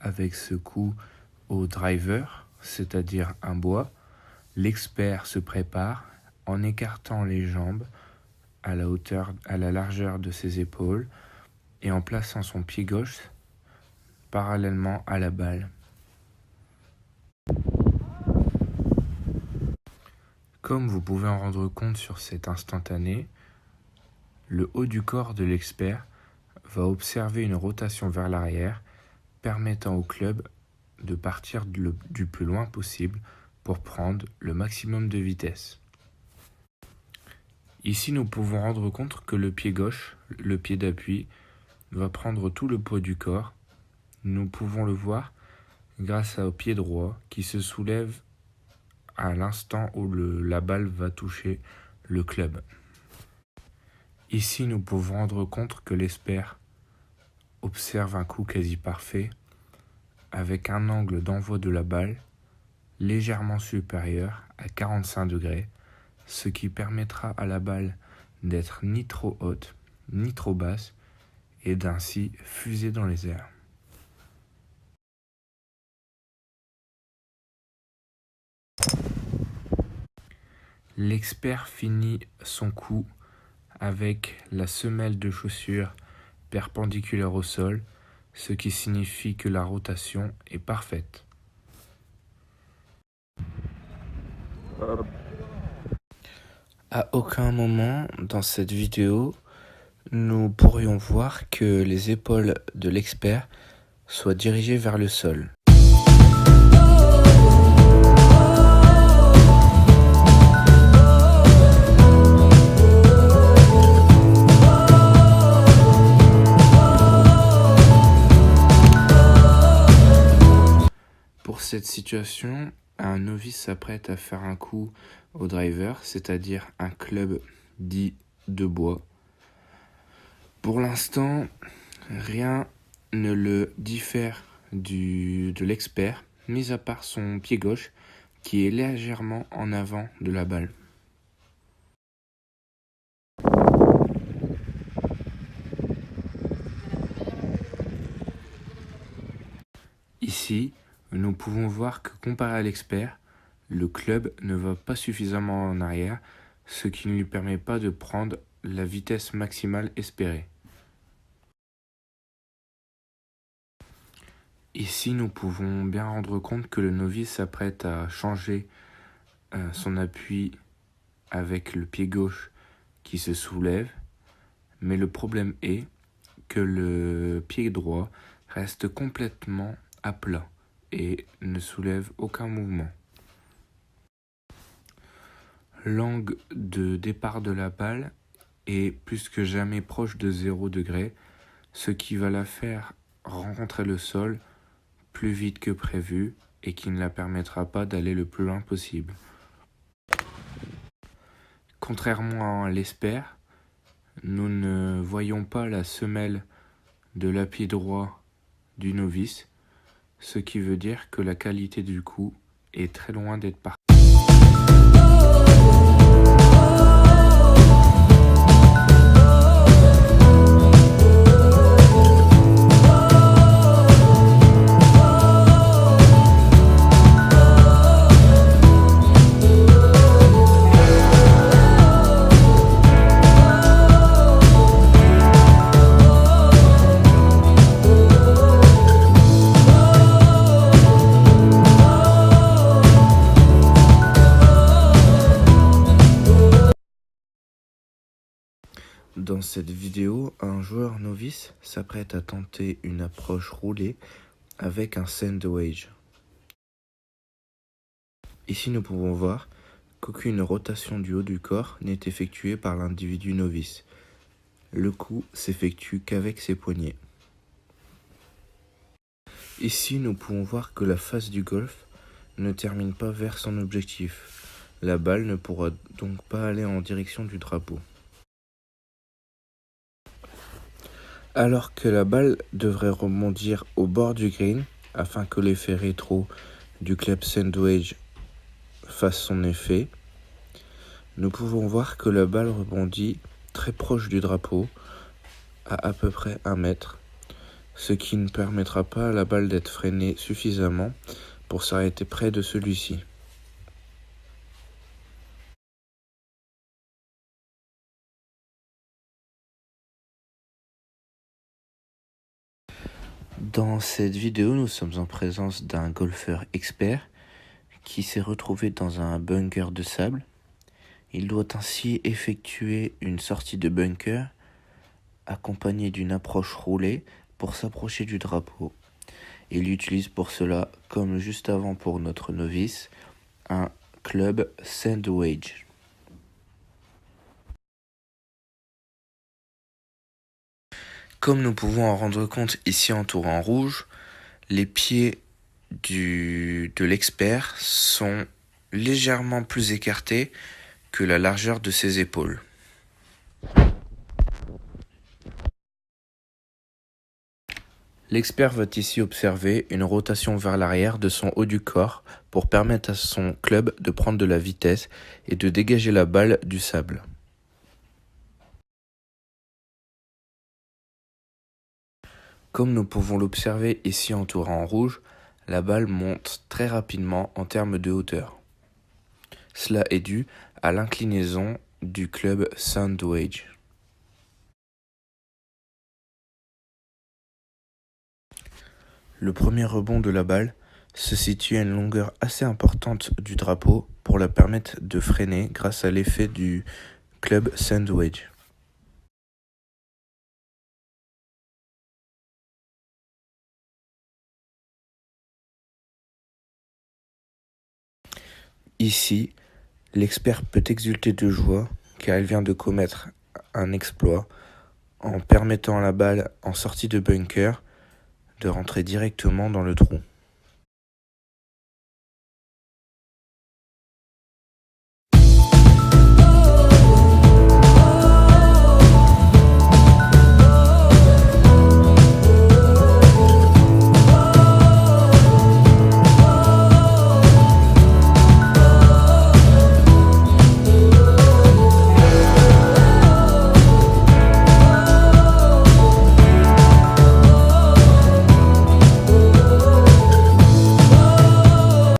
avec ce coup au driver, c'est-à-dire un bois. L'expert se prépare en écartant les jambes à la largeur de ses épaules et en plaçant son pied gauche parallèlement à la balle. Comme vous pouvez en rendre compte sur cet instantané, le haut du corps de l'expert va observer une rotation vers l'arrière, permettant au club de partir du plus loin possible pour prendre le maximum de vitesse. Ici, nous pouvons rendre compte que le pied gauche, le pied d'appui, va prendre tout le poids du corps. Nous pouvons le voir grâce au pied droit qui se soulève à l'instant où la balle va toucher le club. Ici, nous pouvons rendre compte que l'expert observe un coup quasi parfait avec un angle d'envoi de la balle légèrement supérieur à 45 degrés, ce qui permettra à la balle d'être ni trop haute ni trop basse et d'ainsi fuser dans les airs. L'expert finit son coup avec la semelle de chaussure perpendiculaire au sol, ce qui signifie que la rotation est parfaite. À aucun moment dans cette vidéo, nous pourrions voir que les épaules de l'expert soient dirigées vers le sol. Pour cette situation, un novice s'apprête à faire un coup au driver, c'est-à-dire un club dit de bois. Pour l'instant, rien ne le diffère de l'expert, mis à part son pied gauche qui est légèrement en avant de la balle. Ici, nous pouvons voir que comparé à l'expert, le club ne va pas suffisamment en arrière, ce qui ne lui permet pas de prendre la vitesse maximale espérée. Ici, nous pouvons bien rendre compte que le novice s'apprête à changer son appui avec le pied gauche qui se soulève, mais le problème est que le pied droit reste complètement à plat et ne soulève aucun mouvement. L'angle de départ de la balle est plus que jamais proche de 0 degré, ce qui va la faire rencontrer le sol plus vite que prévu et qui ne la permettra pas d'aller le plus loin possible. Contrairement à l'expert, nous ne voyons pas la semelle de l'appui droit du novice, ce qui veut dire que la qualité du coup est très loin d'être parfaite. Dans cette vidéo, un joueur novice s'apprête à tenter une approche roulée avec un sandwich. Ici, nous pouvons voir qu'aucune rotation du haut du corps n'est effectuée par l'individu novice. Le coup s'effectue qu'avec ses poignets. Ici, nous pouvons voir que la face du golf ne termine pas vers son objectif. La balle ne pourra donc pas aller en direction du drapeau. Alors que la balle devrait rebondir au bord du green afin que l'effet rétro du club sandwich fasse son effet, nous pouvons voir que la balle rebondit très proche du drapeau, à peu près 1 mètre, ce qui ne permettra pas à la balle d'être freinée suffisamment pour s'arrêter près de celui-ci. Dans cette vidéo, nous sommes en présence d'un golfeur expert qui s'est retrouvé dans un bunker de sable. Il doit ainsi effectuer une sortie de bunker accompagnée d'une approche roulée pour s'approcher du drapeau. Il utilise pour cela, comme juste avant pour notre novice, un club sandwich. Comme nous pouvons en rendre compte ici entourés en rouge, les pieds de l'expert sont légèrement plus écartés que la largeur de ses épaules. L'expert va ici observer une rotation vers l'arrière de son haut du corps pour permettre à son club de prendre de la vitesse et de dégager la balle du sable. Comme nous pouvons l'observer ici entouré en rouge, la balle monte très rapidement en termes de hauteur. Cela est dû à l'inclinaison du club sandwich. Le premier rebond de la balle se situe à une longueur assez importante du drapeau pour la permettre de freiner grâce à l'effet du club sandwich. Ici, l'expert peut exulter de joie car il vient de commettre un exploit en permettant à la balle en sortie de bunker de rentrer directement dans le trou.